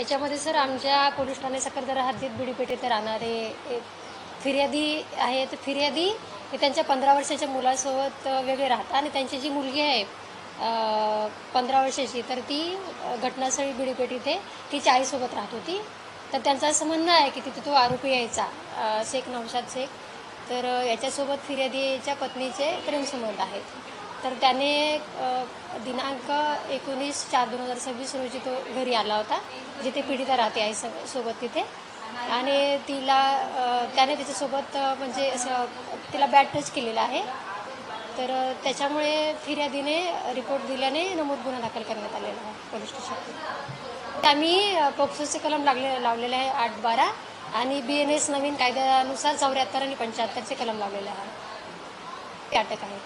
याच्यामध्ये सर आमच्या पोलीस ठाणे सकरदरा हद्दीत बीडीपेठ येथे राहणारे एक फिर्यादी आहे. तर फिर्यादी हे त्यांच्या 15 वर्षाच्या मुलासोबत वेगळे राहतात आणि त्यांची जी मुलगी आहे 15 वर्षाची, तर ती घटनास्थळी बीडीपेठ इथे तिच्या आईसोबत राहत होती. तर त्यांचं असं म्हणणं आहे की तिथे तो आरोपी यायचा, शेख नौशाद शेख. तर याच्यासोबत फिर्यादीच्या पत्नीचे प्रेमसंबंध आहेत. तर त्याने दिनांक 19/4/2026 रोजी तो घरी आला होता, जिथे पीडिता राहते आई सोबत तिथे. आणि त्याने तिच्यासोबत म्हणजे असं तिला बॅड टच केलेला आहे. तर त्याच्यामुळे फिर्यादीने रिपोर्ट दिल्याने नमूद गुन्हा दाखल करण्यात आलेला आहे पोलीस स्टेशनमध्ये. आम्ही पोक्सोचे कलम लावलेले आहे 8-12 आणि BNS नवीन कायद्यानुसार 74 आणि 75चे कलम लावलेले आहे. अटक आहे.